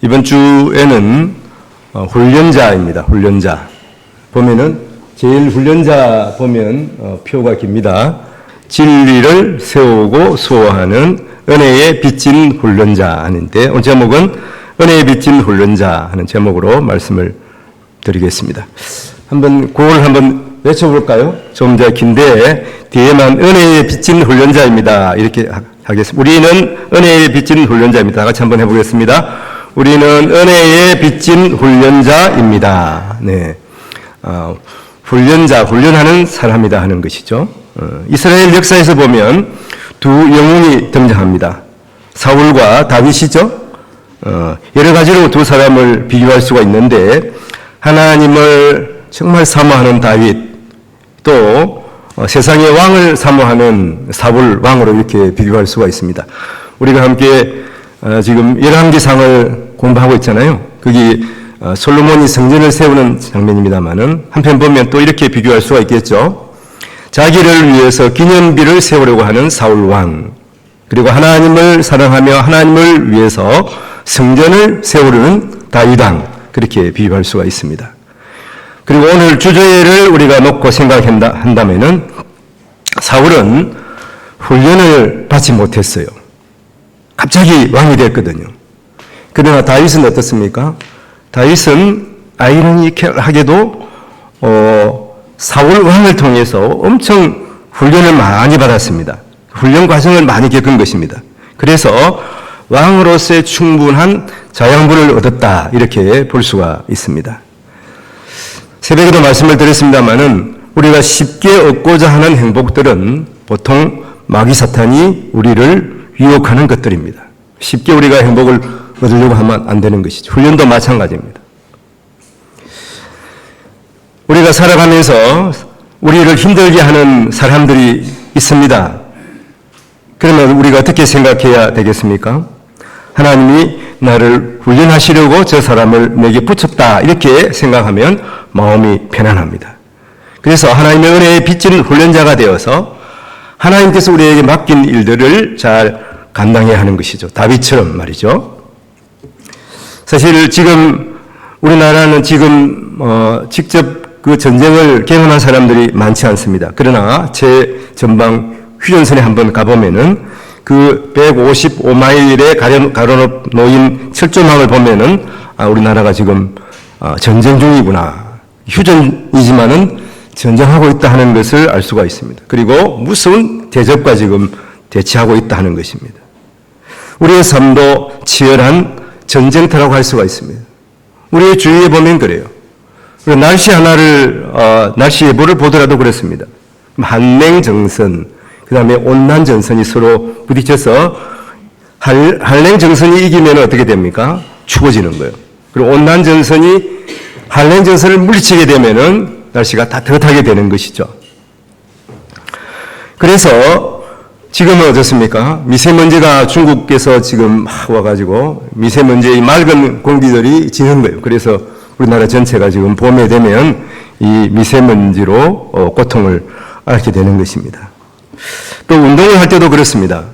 이번 주에는 훈련자입니다. 훈련자. 보면은 제일 훈련자 보면 표가 깁니다. 진리를 세우고 수호하는 은혜에 빚진 훈련자 하는데 오늘 제목은 은혜에 빚진 훈련자 하는 제목으로 말씀을 드리겠습니다. 그걸 한번 외쳐볼까요? 좀 더 긴데 뒤에만 은혜에 빚진 훈련자입니다. 이렇게 하겠습니다. 우리는 은혜에 빚진 훈련자입니다. 다 같이 한번 해보겠습니다. 우리는 은혜에 빚진 훈련자입니다. 네, 훈련하는 사람이다 하는 것이죠. 이스라엘 역사에서 보면 두 영웅이 등장합니다. 사울과 다윗이죠. 여러 가지로 두 사람을 비교할 수가 있는데 하나님을 정말 사모하는 다윗, 또 세상의 왕을 사모하는 사울 왕으로 이렇게 비교할 수가 있습니다. 우리가 함께 지금 열왕기상을 공부하고 있잖아요. 거기 솔로몬이 성전을 세우는 장면입니다만은 한편 보면 또 이렇게 비교할 수가 있겠죠. 자기를 위해서 기념비를 세우려고 하는 사울 왕, 그리고 하나님을 사랑하며 하나님을 위해서 성전을 세우려는 다윗 왕, 그렇게 비교할 수가 있습니다. 그리고 오늘 주제를 우리가 놓고 생각한다면은 사울은 훈련을 받지 못했어요. 갑자기 왕이 됐거든요. 그러나 다윗은 어떻습니까? 다윗은 아이러니하게도 사울 왕을 통해서 엄청 훈련을 많이 받았습니다. 훈련 과정을 많이 겪은 것입니다. 그래서 왕으로서의 충분한 자양분을 얻었다, 이렇게 볼 수가 있습니다. 새벽에도 말씀을 드렸습니다마는 우리가 쉽게 얻고자 하는 행복들은 보통 마귀 사탄이 우리를 유혹하는 것들입니다. 쉽게 우리가 행복을 얻으려고 하면 안 되는 것이죠. 훈련도 마찬가지입니다. 우리가 살아가면서 우리를 힘들게 하는 사람들이 있습니다. 그러면 우리가 어떻게 생각해야 되겠습니까? 하나님이 나를 훈련하시려고 저 사람을 내게 붙였다, 이렇게 생각하면 마음이 편안합니다. 그래서 하나님의 은혜에 빚진 훈련자가 되어서 하나님께서 우리에게 맡긴 일들을 잘 감당해야 하는 것이죠. 다윗처럼 말이죠. 사실 지금 우리나라는 지금 직접 그 전쟁을 경험한 사람들이 많지 않습니다. 그러나 제 전방 휴전선에 한번 가보면은 그 155마일에 가로놓인 철조망을 보면은 우리나라가 지금 전쟁 중이구나, 휴전이지만은 전쟁하고 있다 하는 것을 알 수가 있습니다. 그리고 무서운 대적과 지금 대치하고 있다 하는 것입니다. 우리의 삶도 치열한 전쟁터라고 할 수가 있습니다. 우리의 주위에 보면 그래요. 날씨 날씨 예보를 보더라도 그렇습니다. 한랭정선, 그 다음에 온난전선이 서로 부딪혀서 한랭정선이 이기면 어떻게 됩니까? 추워지는 거예요. 그리고 온난전선이 한랭전선을 물리치게 되면은 날씨가 따뜻하게 되는 것이죠. 그래서 지금은 어떻습니까? 미세먼지가 중국에서 지금 막 와가지고 미세먼지의 맑은 공기들이 지는 거예요. 그래서 우리나라 전체가 지금 봄에 되면 이 미세먼지로 고통을 앓게 되는 것입니다. 또 운동을 할 때도 그렇습니다.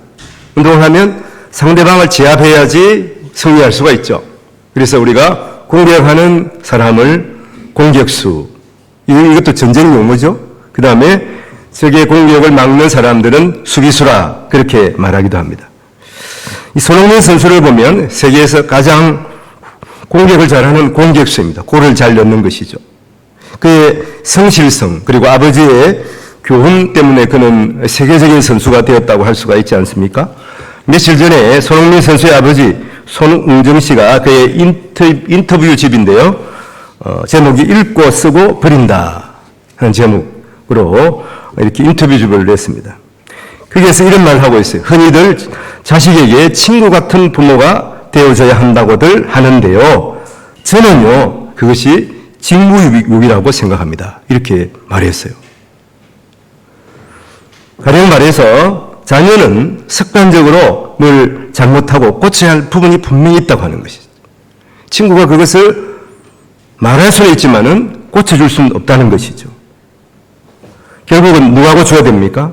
운동을 하면 상대방을 제압해야지 승리할 수가 있죠. 그래서 우리가 공격하는 사람을 공격수, 이것도 전쟁 용어죠. 그 다음에 적의 공격을 막는 사람들은 수비수라, 그렇게 말하기도 합니다. 이 손흥민 선수를 보면 세계에서 가장 공격을 잘하는 공격수입니다. 골을 잘 넣는 것이죠. 그의 성실성, 그리고 아버지의 교훈 때문에 그는 세계적인 선수가 되었다고 할 수가 있지 않습니까? 며칠 전에 손흥민 선수의 아버지 손웅정 씨가 그의 인터뷰집인데요. 제목이 읽고 쓰고 버린다 하는 제목으로 이렇게 인터뷰집을 냈습니다. 거기에서 이런 말을 하고 있어요. 흔히들 자식에게 친구 같은 부모가 되어줘야 한다고들 하는데요. 저는요, 그것이 직무유기라고 생각합니다. 이렇게 말했어요. 가령 말해서 자녀는 습관적으로 뭘 잘못하고 고쳐야 할 부분이 분명히 있다고 하는 것이죠. 친구가 그것을 말할 수는 있지만은 고쳐줄 수는 없다는 것이죠. 결국은 누가 고쳐야 됩니까?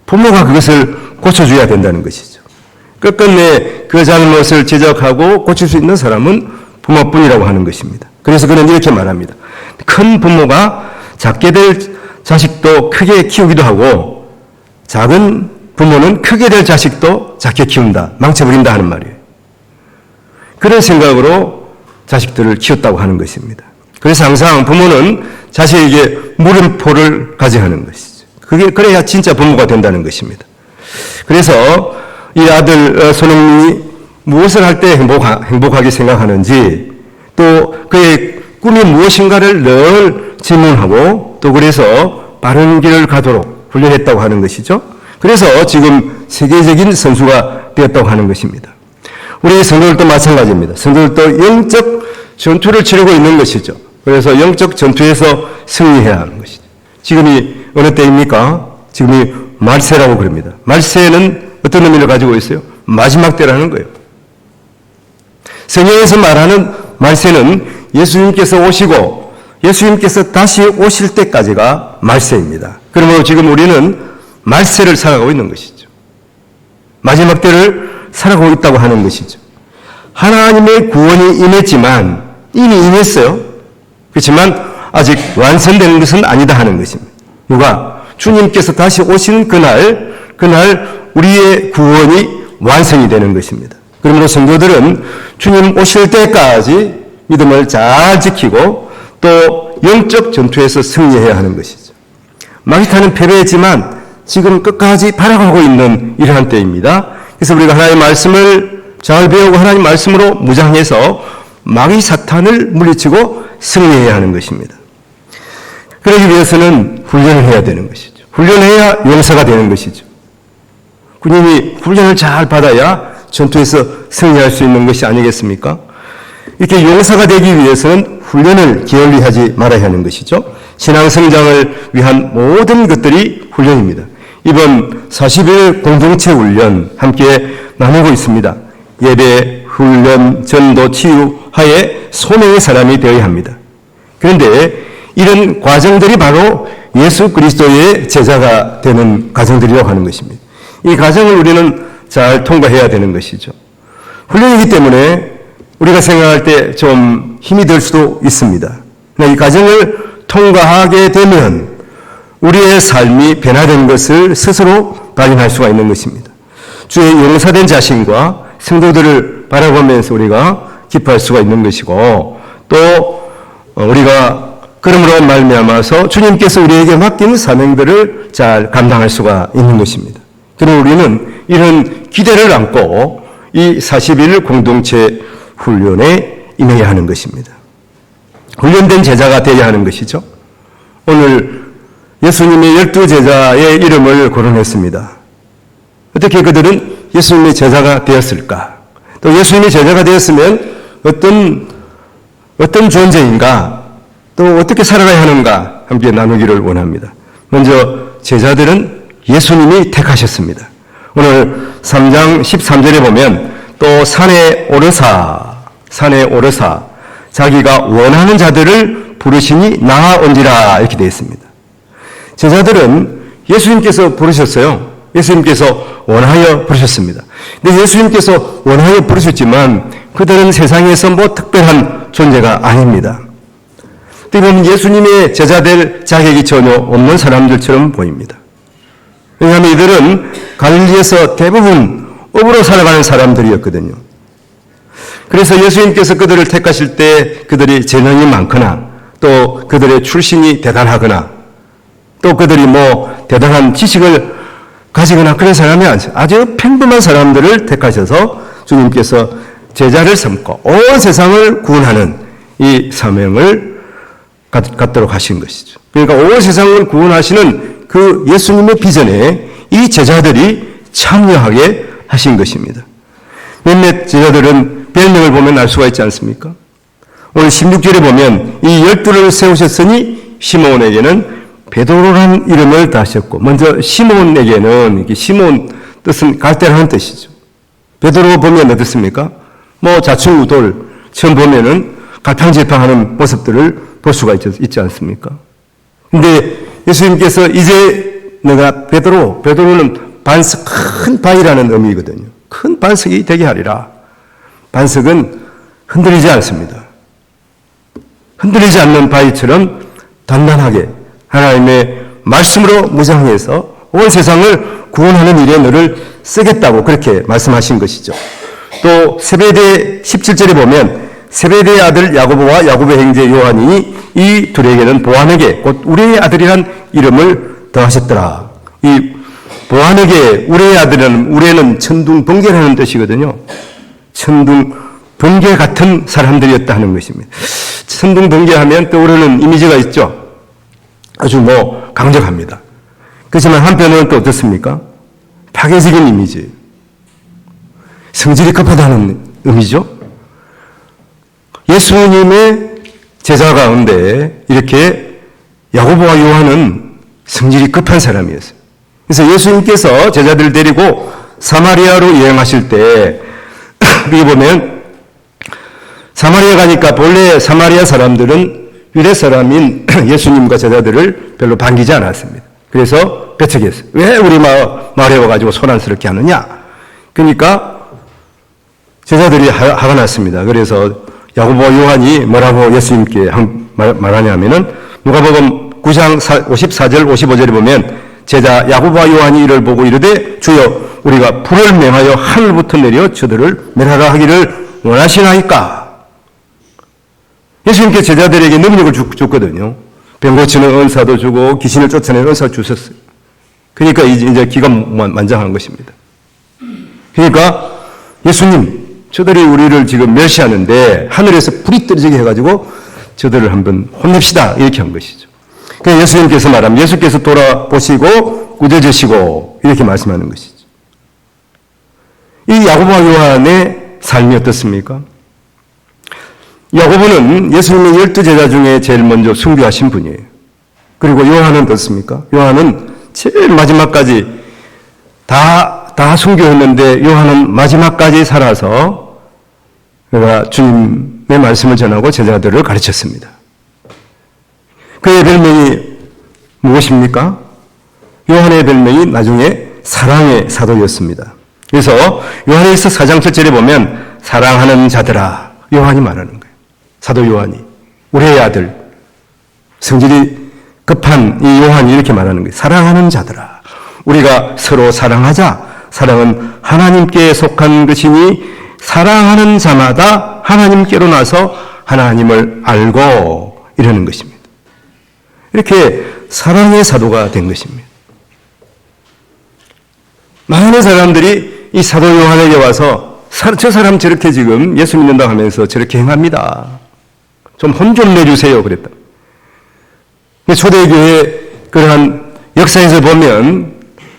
부모가 그것을 고쳐줘야 된다는 것이죠. 끝끝내 그 잘못을 지적하고 고칠 수 있는 사람은 부모뿐이라고 하는 것입니다. 그래서 그는 이렇게 말합니다. 큰 부모가 작게 될 자식도 크게 키우기도 하고 작은 부모는 크게 될 자식도 작게 키운다, 망쳐버린다 하는 말이에요. 그런 생각으로 자식들을 키웠다고 하는 것입니다. 그래서 항상 부모는 자식에게 물음표를 가져야 하는 것이죠. 그래야 진짜 부모가 된다는 것입니다. 그래서 이 아들 손흥민이 무엇을 할 때 행복하게 생각하는지, 또 그의 꿈이 무엇인가를 늘 질문하고, 또 그래서 바른 길을 가도록 훈련했다고 하는 것이죠. 그래서 지금 세계적인 선수가 되었다고 하는 것입니다. 우리 성도들도 마찬가지입니다. 성도들도 영적 전투를 치르고 있는 것이죠. 그래서 영적 전투에서 승리해야 하는 것이죠. 지금이 어느 때입니까? 지금이 말세라고 그럽니다. 말세는 어떤 의미를 가지고 있어요? 마지막 때라는 거예요. 성경에서 말하는 말세는 예수님께서 오시고 예수님께서 다시 오실 때까지가 말세입니다. 그러므로 지금 우리는 말세를 살아가고 있는 것이죠. 마지막 때를 살아가고 있다고 하는 것이죠. 하나님의 구원이 임했지만, 이미 임했어요. 그렇지만 아직 완성되는 것은 아니다 하는 것입니다. 누가? 주님께서 다시 오신 그날 우리의 구원이 완성이 되는 것입니다. 그러므로 성도들은 주님 오실 때까지 믿음을 잘 지키고 또 영적 전투에서 승리해야 하는 것이죠. 마귀타는 패배했지만 지금 끝까지 바라가고 있는 이러한 때입니다. 그래서 우리가 하나님의 말씀을 잘 배우고 하나님 말씀으로 무장해서 마귀 사탄을 물리치고 승리해야 하는 것입니다. 그러기 위해서는 훈련을 해야 되는 것이죠. 훈련해야 용사가 되는 것이죠. 군인이 훈련을 잘 받아야 전투에서 승리할 수 있는 것이 아니겠습니까? 이렇게 용사가 되기 위해서는 훈련을 게을리하지 말아야 하는 것이죠. 신앙 성장을 위한 모든 것들이 훈련입니다. 이번 40일 공동체 훈련 함께 나누고 있습니다. 예배, 훈련, 전도, 치유 하에 소명의 사람이 되어야 합니다. 그런데 이런 과정들이 바로 예수 그리스도의 제자가 되는 과정들이라고 하는 것입니다. 이 과정을 우리는 잘 통과해야 되는 것이죠. 훈련이기 때문에 우리가 생각할 때 좀 힘이 들 수도 있습니다. 이 과정을 통과하게 되면 우리의 삶이 변화된 것을 스스로 발견할 수가 있는 것입니다. 주의 용사된 자신과 성도들을 바라보면서 우리가 기뻐할 수가 있는 것이고, 또 우리가 그러므로 말미암아서 주님께서 우리에게 맡긴 사명들을 잘 감당할 수가 있는 것입니다. 그럼 우리는 이런 기대를 안고 이 40일 공동체 훈련에 임해야 하는 것입니다. 훈련된 제자가 되어야 하는 것이죠. 오늘 예수님의 12제자의 이름을 거론했습니다. 어떻게 그들은 예수님의 제자가 되었을까? 또 예수님의 제자가 되었으면 어떤 존재인가? 또 어떻게 살아가야 하는가? 함께 나누기를 원합니다. 먼저 제자들은 예수님이 택하셨습니다. 오늘 3장 13절에 보면 또 산에 오르사 자기가 원하는 자들을 부르시니 나아온지라 이렇게 되어 있습니다. 제자들은 예수님께서 부르셨어요. 예수님께서 원하여 부르셨습니다. 근데 예수님께서 원하여 부르셨지만 그들은 세상에서 뭐 특별한 존재가 아닙니다. 때로는 예수님의 제자될 자격이 전혀 없는 사람들처럼 보입니다. 왜냐하면 이들은 갈릴리에서 대부분 업으로 살아가는 사람들이었거든요. 그래서 예수님께서 그들을 택하실 때 그들이 재능이 많거나 또 그들의 출신이 대단하거나 또 그들이 뭐 대단한 지식을 가지거나 그런 사람이 아니죠. 아주 평범한 사람들을 택하셔서 주님께서 제자를 삼고 온 세상을 구원하는 이 사명을 갖도록 하신 것이죠. 그러니까 온 세상을 구원하시는 그 예수님의 비전에 이 제자들이 참여하게 하신 것입니다. 몇몇 제자들은 별명을 보면 알 수가 있지 않습니까? 오늘 16절에 보면 이 12를 세우셨으니 시몬에게는 베드로라는 이름을 다셨고, 먼저 시몬에게는 시몬 뜻은 갈대라는 뜻이죠. 베드로 보면 어떻습니까? 뭐 자충우돌 처음 보면은 갈팡질팡하는 모습들을 볼 수가 있지 않습니까? 근데 예수님께서 이제 내가 베드로는 큰 바위라는 의미거든요. 큰 반석이 되게 하리라. 반석은 흔들리지 않습니다. 흔들리지 않는 바위처럼 단단하게 하나님의 말씀으로 무장해서 온 세상을 구원하는 일에 너를 쓰겠다고 그렇게 말씀하신 것이죠. 또 세베대 17절에 보면 세베대의 아들 야고보와 야고보의 형제 요한이 이 둘에게는 보아너게 곧 우리의 아들이란 이름을 더하셨더라. 이 보아너게 우리의 아들은 우리는 천둥번개라는 뜻이거든요. 천둥번개 같은 사람들이었다 하는 것입니다. 천둥번개 하면 떠오르는 이미지가 있죠. 아주 강력합니다. 그렇지만 한편으로는 또 어떻습니까? 파괴적인 이미지. 성질이 급하다는 의미죠. 예수님의 제자 가운데 이렇게 야고보와 요한은 성질이 급한 사람이었어요. 그래서 예수님께서 제자들을 데리고 사마리아로 여행하실 때 여기 보면 사마리아 가니까 본래 사마리아 사람들은 유대 사람인 예수님과 제자들을 별로 반기지 않았습니다. 그래서 배척했어요. 왜 우리 마을에 와가지고 소란스럽게 하느냐? 그러니까 제자들이 화가 났습니다. 그래서 야고보와 요한이 뭐라고 예수님께 말하냐면은 누가복음 9장 54절 55절에 보면 제자 야고보와 요한이 이를 보고 이르되 주여 우리가 불을 명하여 하늘부터 내려 저들을 멸하라 하기를 원하시나이까? 예수님께 제자들에게 능력을 줬거든요. 병 고치는 은사도 주고 귀신을 쫓아내는 은사 주셨어요. 그러니까 이제 기가 만장한 것입니다. 그러니까 예수님 저들이 우리를 지금 멸시하는데 하늘에서 불이 떨어지게 해가지고 저들을 한번 혼냅시다 이렇게 한 것이죠. 그래서 예수님께서 말하면 예수께서 돌아보시고 꾸짖으시고 이렇게 말씀하는 것이죠. 이 야고보와 요한의 삶이 어떻습니까? 야고보는 예수님의 12제자 중에 제일 먼저 순교하신 분이에요. 그리고 요한은 어떻습니까? 요한은 제일 마지막까지 다 순교했는데 요한은 마지막까지 살아서 그가 주님의 말씀을 전하고 제자들을 가르쳤습니다. 그의 별명이 무엇입니까? 요한의 별명이 나중에 사랑의 사도였습니다. 그래서 요한일서 4장 7절에 보면 사랑하는 자들아 요한이 말하는 거예요. 사도 요한이 우리의 아들 성질이 급한 이 요한이 이렇게 말하는 거예요. 사랑하는 자들아 우리가 서로 사랑하자. 사랑은 하나님께 속한 것이니 사랑하는 자마다 하나님께로 나서 하나님을 알고 이러는 것입니다. 이렇게 사랑의 사도가 된 것입니다. 많은 사람들이 이 사도 요한에게 와서 저 사람 저렇게 지금 예수 믿는다고 하면서 저렇게 행합니다. 좀 혼 좀 내주세요 그랬다. 초대교회 그러한 역사에서 보면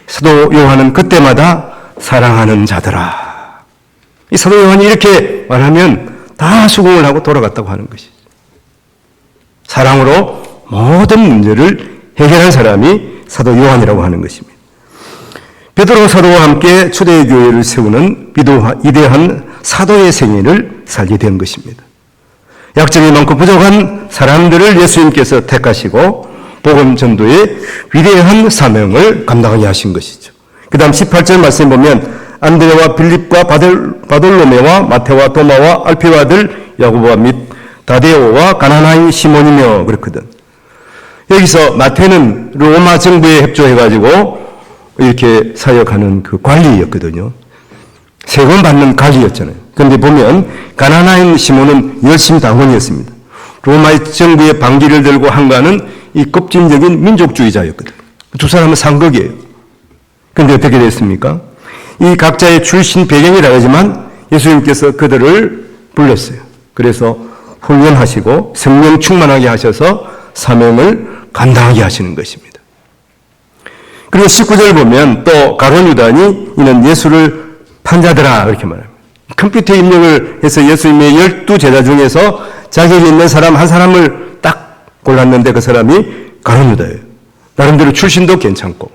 사도 요한은 그때마다 사랑하는 자들아. 이 사도 요한이 이렇게 말하면 다 수긍을 하고 돌아갔다고 하는 것이죠. 사랑으로 모든 문제를 해결한 사람이 사도 요한이라고 하는 것입니다. 베드로 사도와 함께 초대교회를 세우는 위대한 사도의 생애를 살게 된 것입니다. 약점이 많고 부족한 사람들을 예수님께서 택하시고 복음 전도의 위대한 사명을 감당하게 하신 것이죠. 그 다음 18절 말씀 보면 안드레와 빌립과 바돌로메와 마테와 도마와 알피오 아들 야고보와 및 다데오와 가나나인 시몬이며 그렇거든. 여기서 마테는 로마 정부에 협조해가지고 이렇게 사역하는 그 관리였거든요. 세금 받는 관리였잖아요. 그런데 보면 가나나인 시몬은 열심 당원이었습니다. 로마 정부의 방기를 들고 한가는 이 급진적인 민족주의자였거든. 두 사람은 상극이에요. 그런데 어떻게 됐습니까? 이 각자의 출신 배경이라 하지만 예수님께서 그들을 불렀어요. 그래서 훈련하시고 성령 충만하게 하셔서 사명을 감당하게 하시는 것입니다. 그리고 19절 보면 또 가룟 유다니 이는 예수를 판자더라 이렇게 말합니다. 컴퓨터 입력을 해서 예수님의 12제자 중에서 자격이 있는 사람 한 사람을 딱 골랐는데 그 사람이 가룟 유다예요. 나름대로 출신도 괜찮고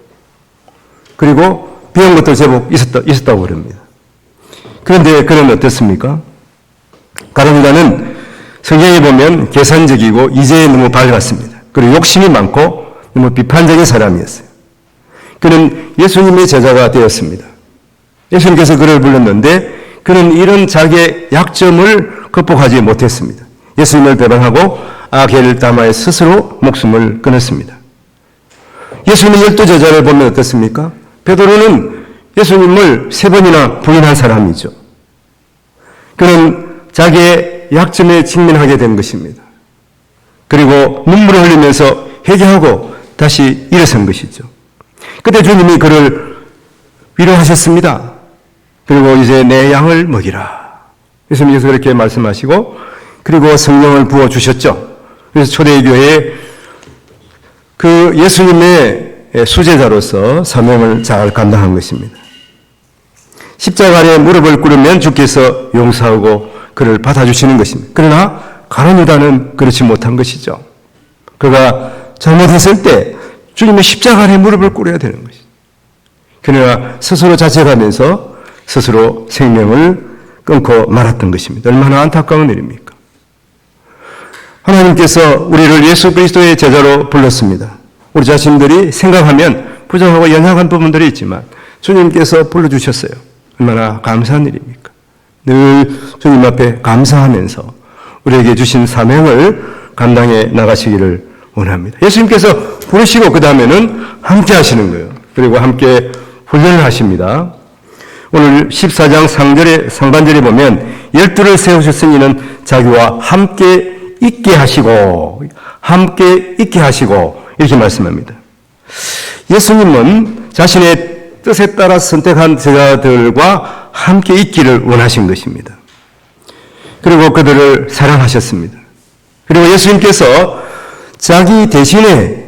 그리고 비용 것도 제법 있었다고 그럽니다. 그런데 그는 어땠습니까? 가룟 유다는 성경에 보면 계산적이고 이제에 너무 밝았습니다. 그리고 욕심이 많고 너무 비판적인 사람이었어요. 그는 예수님의 제자가 되었습니다. 예수님께서 그를 불렀는데 그는 이런 자기의 약점을 극복하지 못했습니다. 예수님을 배반하고 아겔다마에 스스로 목숨을 끊었습니다. 예수님의 12제자를 보면 어떻습니까? 베드로는 예수님을 3번이나 부인한 사람이죠. 그는 자기의 약점에 직면하게 된 것입니다. 그리고 눈물을 흘리면서 회개하고 다시 일어선 것이죠. 그때 주님이 그를 위로하셨습니다. 그리고 이제 내 양을 먹이라. 예수님께서 그렇게 말씀하시고 그리고 성령을 부어주셨죠. 그래서 초대교회에 그 예수님의 수제자로서 사명을 잘 감당한 것입니다. 십자가 아래 무릎을 꿇으면 주께서 용서하고 그를 받아주시는 것입니다. 그러나 가룟 유다는 그렇지 못한 것이죠. 그가 잘못했을 때 주님의 십자가 아래 무릎을 꿇어야 되는 것이죠. 그러나 스스로 자책하면서 스스로 생명을 끊고 말았던 것입니다. 얼마나 안타까운 일입니까? 하나님께서 우리를 예수 그리스도의 제자로 불렀습니다. 우리 자신들이 생각하면 부정하고 연약한 부분들이 있지만 주님께서 불러주셨어요. 얼마나 감사한 일입니까? 늘 주님 앞에 감사하면서 우리에게 주신 사명을 감당해 나가시기를 원합니다. 예수님께서 부르시고 그 다음에는 함께 하시는 거예요. 그리고 함께 훈련을 하십니다. 오늘 14장 상반절에 보면 12를 세우셨으니 이는 자기와 함께 있게 하시고 이렇게 말씀합니다. 예수님은 자신의 뜻에 따라 선택한 제자들과 함께 있기를 원하신 것입니다. 그리고 그들을 사랑하셨습니다. 그리고 예수님께서 자기 대신에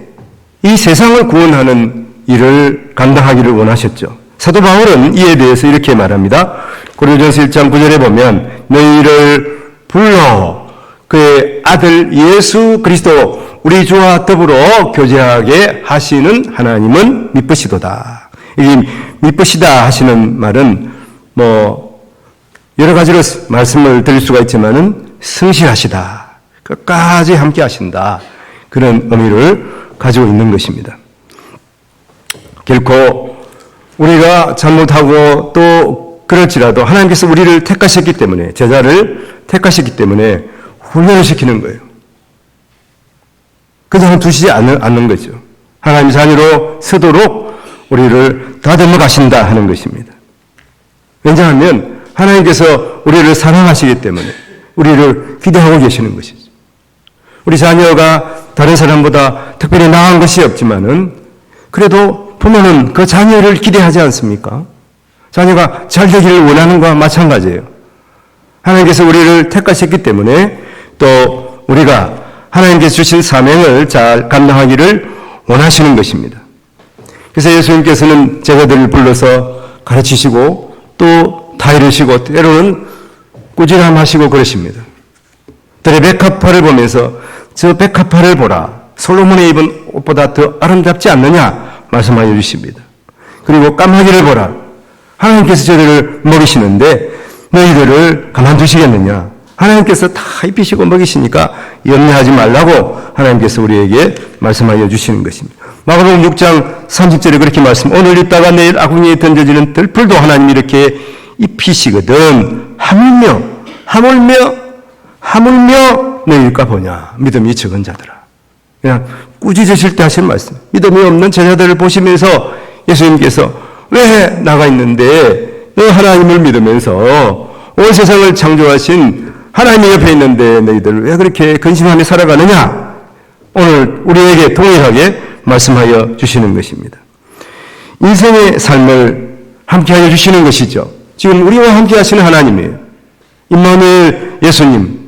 이 세상을 구원하는 일을 감당하기를 원하셨죠. 사도 바울은 이에 대해서 이렇게 말합니다. 고린도전서 1장 9절에 보면 너희를 불러 그의 아들 예수 그리스도 우리 주와 더불어 교제하게 하시는 하나님은 미쁘시도다. 이 미쁘시다 하시는 말은 여러 가지로 말씀을 드릴 수가 있지만은 성실하시다. 끝까지 함께 하신다. 그런 의미를 가지고 있는 것입니다. 결코 우리가 잘못하고 또 그럴지라도 하나님께서 우리를 택하셨기 때문에 제자를 택하셨기 때문에 훈련을 시키는 거예요. 그냥 두시지 않는 거죠. 하나님 자녀로 서도록 우리를 다듬어 가신다 하는 것입니다. 왜냐하면 하나님께서 우리를 사랑하시기 때문에 우리를 기대하고 계시는 것이죠. 우리 자녀가 다른 사람보다 특별히 나은 것이 없지만은 그래도 부모는 그 자녀를 기대하지 않습니까? 자녀가 잘 되기를 원하는 것과 마찬가지예요. 하나님께서 우리를 택하셨기 때문에 또 우리가 하나님께서 주신 사명을 잘 감당하기를 원하시는 것입니다. 그래서 예수님께서는 제자들을 불러서 가르치시고 또 다이르시고 때로는 꾸지람하시고 그러십니다. 들의 백합화를 보면서 저 백합화를 보라. 솔로몬의 입은 옷보다 더 아름답지 않느냐 말씀하여 주십니다. 그리고 까마귀를 보라. 하나님께서 저들을 먹이시는데 너희들을 가만두시겠느냐. 하나님께서 다 입히시고 먹이시니까 염려하지 말라고 하나님께서 우리에게 말씀하여 주시는 것입니다. 마가복음 6장 30절에 그렇게 말씀. 오늘 입다가 내일 아궁이에 던져지는 들풀도 하나님이 이렇게 입히시거든. 하물며 너희일까 보냐. 믿음이 적은 자들아. 그냥 꾸짖으실 때 하신 말씀. 믿음이 없는 제자들을 보시면서 예수님께서 왜 나가 있는데 너 하나님을 믿으면서 온 세상을 창조하신 하나님이 옆에 있는데 너희들 왜 그렇게 근심하며 살아가느냐? 오늘 우리에게 동일하게 말씀하여 주시는 것입니다. 인생의 삶을 함께하여 주시는 것이죠. 지금 우리와 함께 하시는 하나님이에요. 임마누엘 예수님.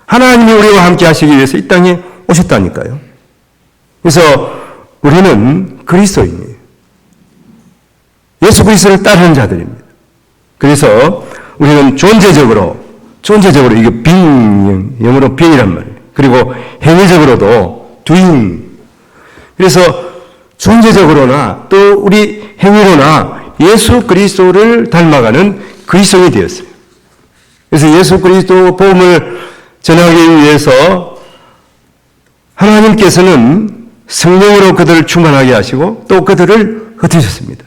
하나님이 우리와 함께 하시기 위해서 이 땅에 오셨다니까요. 그래서 우리는 그리스도인이에요. 예수 그리스도를 따르는 자들입니다. 그래서 우리는 존재적으로 이게 영어로 being이란 말이에요. 그리고 행위적으로도 doing. 그래서 존재적으로나 또 우리 행위로나 예수 그리스도를 닮아가는 그리스도인이 되었어요. 그래서 예수 그리스도 복음을 전하기 위해서 하나님께서는 성령으로 그들을 충만하게 하시고 또 그들을 흩으셨습니다.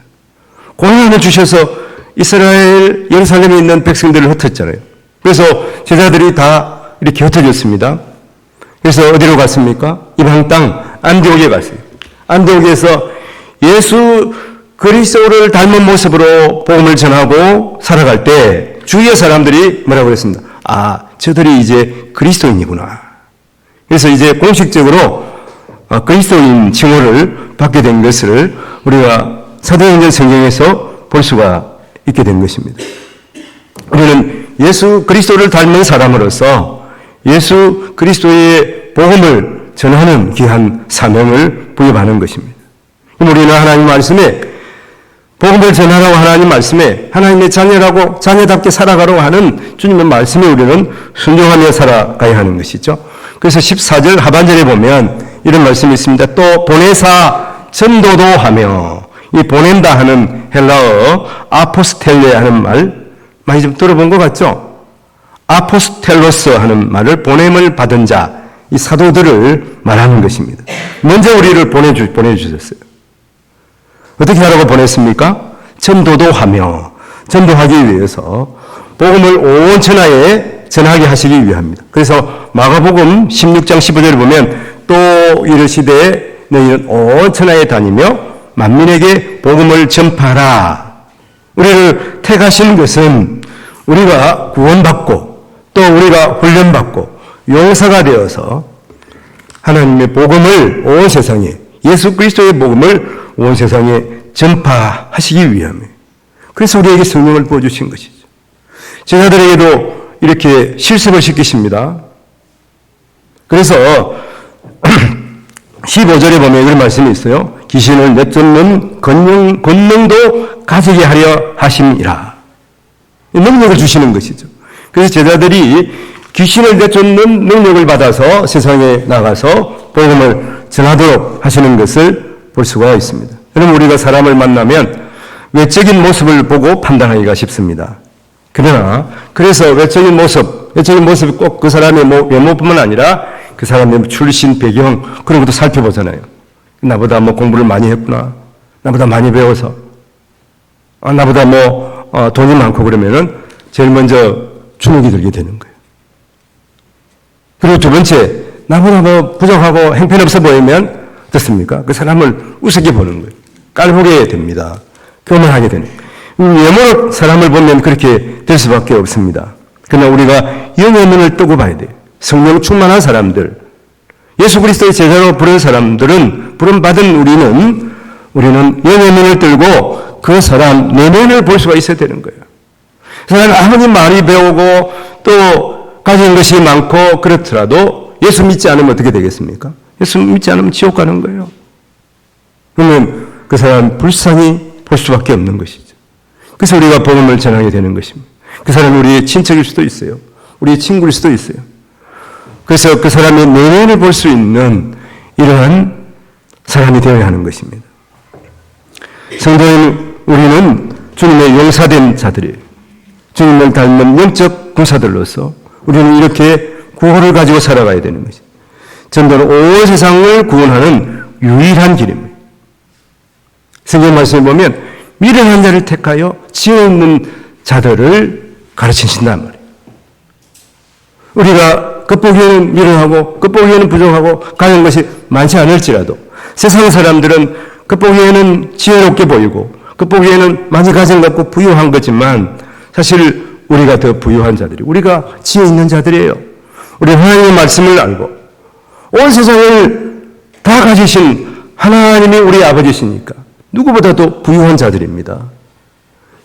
고난을 주셔서 이스라엘 예루살렘에 있는 백성들을 흩었잖아요. 그래서 제자들이 다 이렇게 흩어졌습니다. 그래서 어디로 갔습니까? 이방 땅 안디옥에 갔어요. 안디옥에서 예수 그리스도를 닮은 모습으로 복음을 전하고 살아갈 때 주위의 사람들이 뭐라고 그랬습니다. 아, 저들이 이제 그리스도인이구나. 그래서 이제 공식적으로 그리스도인 칭호를 받게 된 것을 우리가 사도행전 성경에서 볼 수가 있게 된 것입니다. 우리는 예수 그리스도를 닮은 사람으로서 예수 그리스도의 복음을 전하는 귀한 사명을 부여받는 것입니다. 우리는 하나님 말씀에 복음을 전하라고 하나님 말씀에 하나님의 자녀라고 자녀답게 살아가라고 하는 주님의 말씀에 우리는 순종하며 살아가야 하는 것이죠. 그래서 14절 하반절에 보면 이런 말씀이 있습니다. 또 보내사 전도도 하며, 이 보낸다 하는 헬라어 아포스텔레 하는 말 많이 좀 들어본 것 같죠? 아포스텔로스 하는 말을 보냄을 받은 자, 이 사도들을 말하는 것입니다. 먼저 우리를 보내주셨어요. 어떻게 하라고 보냈습니까? 전도도 하며, 전도하기 위해서 복음을 온 천하에 전하게 하시기 위함입니다. 그래서 마가복음 16장 15절에 보면 또 이르시되 너희는 온 천하에 다니며 만민에게 복음을 전파하라. 우리를 택하신 것은 우리가 구원받고 또 우리가 훈련받고 용사가 되어서 하나님의 복음을 온 세상에, 예수 그리스도의 복음을 온 세상에 전파하시기 위함이에요. 그래서 우리에게 성령을 부어주신 것이죠. 제자들에게도 이렇게 실습을 시키십니다. 그래서 15절에 보면 이런 말씀이 있어요. 귀신을 내쫓는 권능도 가지게 하려 하심이라. 능력을 주시는 것이죠. 그래서 제자들이 귀신을 내쫓는 능력을 받아서 세상에 나가서 복음을 전하도록 하시는 것을 볼 수가 있습니다. 여러분, 우리가 사람을 만나면 외적인 모습을 보고 판단하기가 쉽습니다. 그래서 외적인 모습이 꼭 그 사람의 외모뿐만 아니라 그 사람의 출신, 배경, 그런 것도 살펴보잖아요. 나보다 공부를 많이 했구나. 나보다 많이 배워서. 나보다 돈이 많고 그러면은 제일 먼저 주눅이 들게 되는 거예요. 그리고 두 번째, 나보다 부족하고 행편없어 보이면 어떻습니까? 그 사람을 우습게 보는 거예요. 깔보게 됩니다. 교만하게 되는 거예요. 외모로 사람을 보면 그렇게 될 수밖에 없습니다. 그러나 우리가 영의 눈을 뜨고 봐야 돼요. 성령 충만한 사람들, 예수 그리스도의 제자로 부른 사람들은, 부름받은 우리는 영의 눈을 들고 그 사람 내면을 볼 수가 있어야 되는 거예요. 그 사람이 아무리 많이 배우고 또 가진 것이 많고 그렇더라도 예수 믿지 않으면 어떻게 되겠습니까? 예수 믿지 않으면 지옥 가는 거예요. 그러면 그 사람 불쌍히 볼 수밖에 없는 것이죠. 그래서 우리가 복음을 전하게 되는 것입니다. 그 사람은 우리의 친척일 수도 있어요. 우리의 친구일 수도 있어요. 그래서 그 사람의 내면을 볼 수 있는 이러한 사람이 되어야 하는 것입니다. 성도인 우리는 주님의 용사된 자들이에요. 주님을 닮은 영적 군사들로서 우리는 이렇게 구호를 가지고 살아가야 되는 것입니다. 전도는 온 세상을 구원하는 유일한 길입니다. 성경 말씀에 보면 미련한 자를 택하여 지혜 있는 자들을 가르치신단 말이에요. 우리가 겉보기에는 미련하고 겉보기에는 부족하고 가진 것이 많지 않을지라도 세상 사람들은 겉보기에는 지혜롭게 보이고 겉보기에는 많이 가진 것 같고 부유한 거지만 사실 우리가 더 부유한 자들이, 우리가 지혜 있는 자들이에요. 우리 하나님의 말씀을 알고 온 세상을 다 가지신 하나님이 우리 아버지시니까 누구보다도 부유한 자들입니다.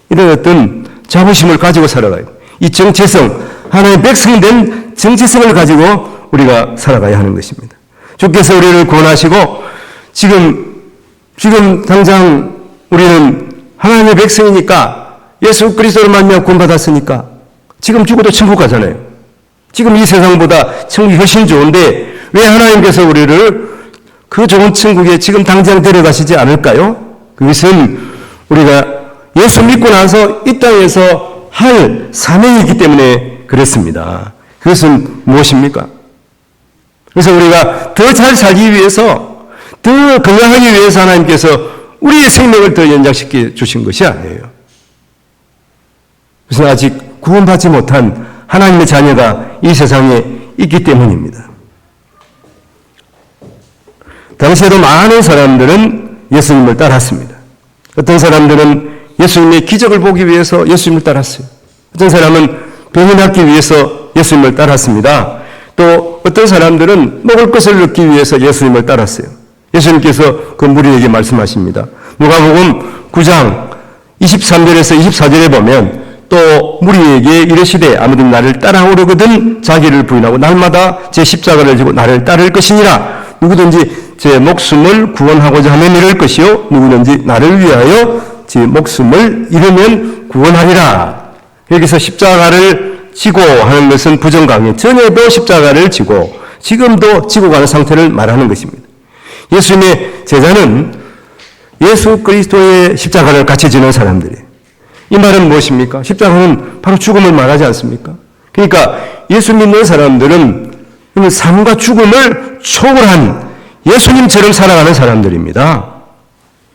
이런 어떤 자부심을 가지고 살아가요. 이 정체성, 하나님의 백성된 정체성을 가지고 우리가 살아가야 하는 것입니다. 주께서 우리를 구원하시고 지금 당장 우리는 하나님의 백성이니까 예수 그리스도를 만나 구원받았으니까 지금 죽어도 천국 가잖아요. 지금 이 세상보다 천국이 훨씬 좋은데 왜 하나님께서 우리를 그 좋은 천국에 지금 당장 데려가시지 않을까요? 그것은 우리가 예수 믿고 나서 이 땅에서 할 사명이기 때문에 그렇습니다. 그것은 무엇입니까? 그래서 우리가 더 잘 살기 위해서, 더 건강하기 위해서 하나님께서 우리의 생명을 더 연장시켜 주신 것이 아니에요. 그것은 아직 구원받지 못한 하나님의 자녀가 이 세상에 있기 때문입니다. 당시에도 많은 사람들은 예수님을 따랐습니다. 어떤 사람들은 예수님의 기적을 보기 위해서 예수님을 따랐어요. 어떤 사람은 병이 낫기 위해서 예수님을 따랐습니다. 또 어떤 사람들은 먹을 것을 얻기 위해서 예수님을 따랐어요. 예수님께서 그 무리에게 말씀하십니다. 누가복음 9장 23절에서 24절에 보면 또 무리에게 이르시되 아무든 나를 따라오려거든 자기를 부인하고 날마다 제 십자가를 지고 나를 따를 것이니라. 누구든지 제 목숨을 구원하고자 하면 잃을 것이요 누구든지 나를 위하여 제 목숨을 잃으면 구원하리라. 여기서 십자가를 지고 하는 것은 부정강의 전에도 십자가를 지고 지금도 지고 가는 상태를 말하는 것입니다. 예수님의 제자는 예수 그리스도의 십자가를 같이 지는 사람들이에요. 이 말은 무엇입니까? 십자가는 바로 죽음을 말하지 않습니까? 그러니까 예수 믿는 사람들은 삶과 죽음을 초월한 예수님처럼 살아가는 사람들입니다.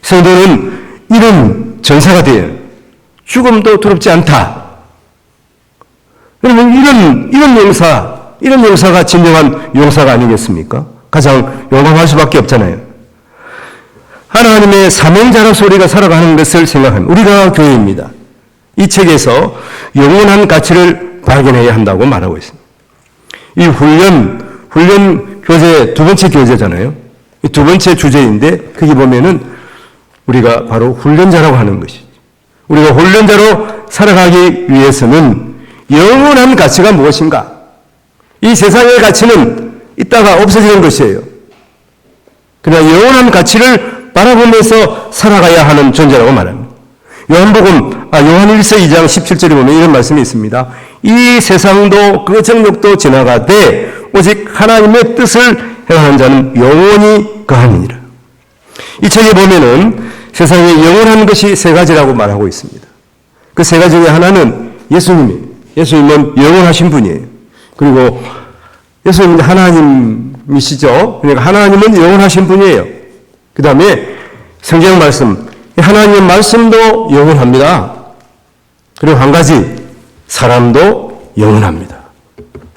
성도는 이런 전사가 돼요. 죽음도 두렵지 않다. 그러면 이런 용사가 진정한 용사가 아니겠습니까? 가장 용감할 수밖에 없잖아요. 하나님의 사명자로서 우리가 살아가는 것을 생각하면 우리가 교회입니다. 이 책에서 영원한 가치를 발견해야 한다고 말하고 있습니다. 이 훈련 교재 두 번째 교재잖아요. 이 두 번째 주제인데 거기 보면은 우리가 바로 훈련자라고 하는 것이죠. 우리가 훈련자로 살아가기 위해서는 영원한 가치가 무엇인가? 이 세상의 가치는 이따가 없어지는 것이에요. 그러나 영원한 가치를 바라보면서 살아가야 하는 존재라고 말합니다. 요한 1서 2장 17절에 보면 이런 말씀이 있습니다. 이 세상도 그 정욕도 지나가되 오직 하나님의 뜻을 행하는 자는 영원히 거하느니라. 이 책에 보면은 세상에 영원한 것이 세 가지라고 말하고 있습니다. 그 세 가지 중에 하나는 예수님이에요. 예수님은 영원하신 분이에요. 그리고 예수님은 하나님이시죠. 그러니까 하나님은 영원하신 분이에요. 그 다음에 성경 말씀, 하나님의 말씀도 영원합니다. 그리고 한 가지, 사람도 영원합니다.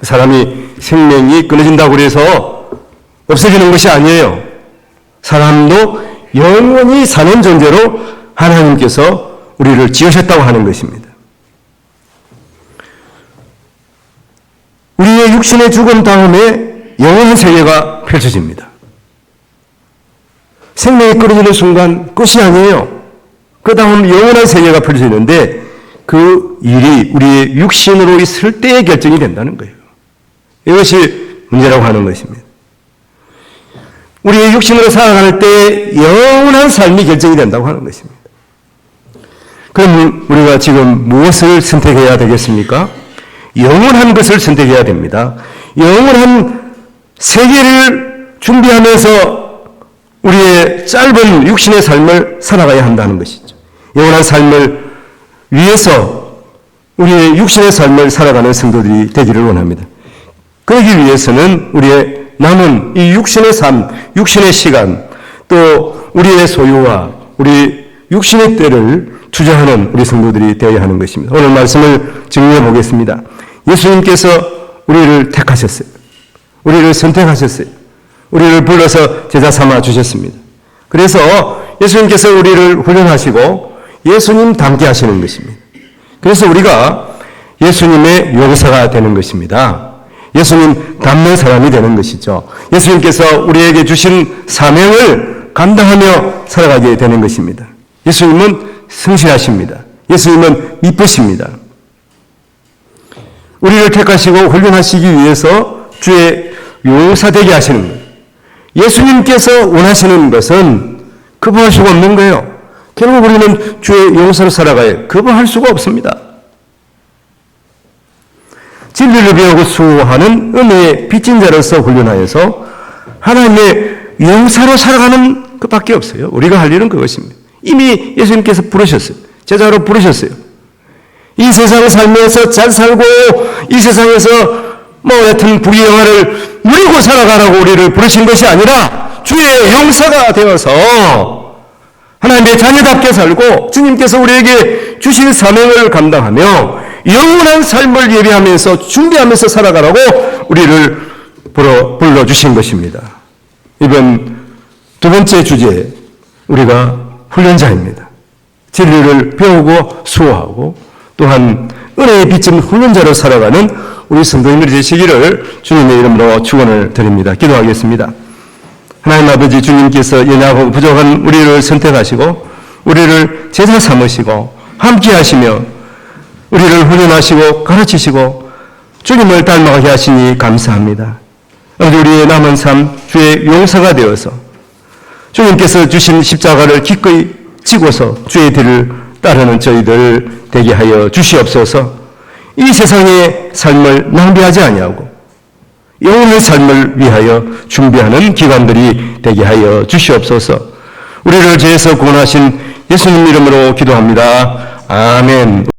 사람이 생명이 끊어진다고 해서 없어지는 것이 아니에요. 사람도 영원히 사는 존재로 하나님께서 우리를 지으셨다고 하는 것입니다. 우리의 육신의 죽음 다음에 영원한 세계가 펼쳐집니다. 생명이 끊어지는 순간 끝이 아니에요. 그 다음 영원한 세계가 펼쳐지는데 그 일이 우리의 육신으로 있을 때에 결정이 된다는 거예요. 이것이 문제라고 하는 것입니다. 우리의 육신으로 살아갈 때 영원한 삶이 결정이 된다고 하는 것입니다. 그럼 우리가 지금 무엇을 선택해야 되겠습니까? 영원한 것을 선택해야 됩니다. 영원한 세계를 준비하면서 우리의 짧은 육신의 삶을 살아가야 한다는 것이죠. 영원한 삶을 위해서 우리의 육신의 삶을 살아가는 성도들이 되기를 원합니다. 그러기 위해서는 우리의 남은 이 육신의 삶, 육신의 시간, 또 우리의 소유와 우리 육신의 때를 투자하는 우리 성도들이 되어야 하는 것입니다. 오늘 말씀을 정리해 보겠습니다. 예수님께서 우리를 택하셨어요. 우리를 선택하셨어요. 우리를 불러서 제자 삼아 주셨습니다. 그래서 예수님께서 우리를 훈련하시고 예수님 닮게 하시는 것입니다. 그래서 우리가 예수님의 용사가 되는 것입니다. 예수님 닮는 사람이 되는 것이죠. 예수님께서 우리에게 주신 사명을 감당하며 살아가게 되는 것입니다. 예수님은 성실하십니다. 예수님은 이쁘십니다. 우리를 택하시고 훈련하시기 위해서 주의 용사되게 하시는 거예요. 예수님께서 원하시는 것은 거부할 수가 없는 거예요. 결국 우리는 주의 용사로 살아가야 거부할 수가 없습니다. 진리를 배우고 수호하는 은혜의 빚진 자로서 훈련하여서 하나님의 용사로 살아가는 것밖에 없어요. 우리가 할 일은 그것입니다. 이미 예수님께서 부르셨어요. 제자로 부르셨어요. 이 세상을 살면서 잘 살고 이 세상에서 여튼 부귀영화를 누리고 살아가라고 우리를 부르신 것이 아니라 주의 용사가 되어서 하나님의 자녀답게 살고 주님께서 우리에게 주신 사명을 감당하며 영원한 삶을 예비하면서 준비하면서 살아가라고 우리를 불러주신 것입니다. 이번 두 번째 주제, 우리가 훈련자입니다. 진리를 배우고 수호하고 또한 은혜의 빚진 훈련자로 살아가는 우리 성도님들이 되시기를 주님의 이름으로 축원을 드립니다. 기도하겠습니다. 하나님 아버지, 주님께서 연약하고 부족한 우리를 선택하시고 우리를 제자 삼으시고 함께 하시며 우리를 훈련하시고 가르치시고 주님을 닮아가게 하시니 감사합니다. 우리의 남은 삶 주의 용서가 되어서 주님께서 주신 십자가를 기꺼이 지고서 주의 뒤를 따르는 저희들 되게 하여 주시옵소서. 이 세상의 삶을 낭비하지 아니하고 영혼의 삶을 위하여 준비하는 기관들이 되게 하여 주시옵소서. 우리를 죄에서 구원하신 예수님 이름으로 기도합니다. 아멘.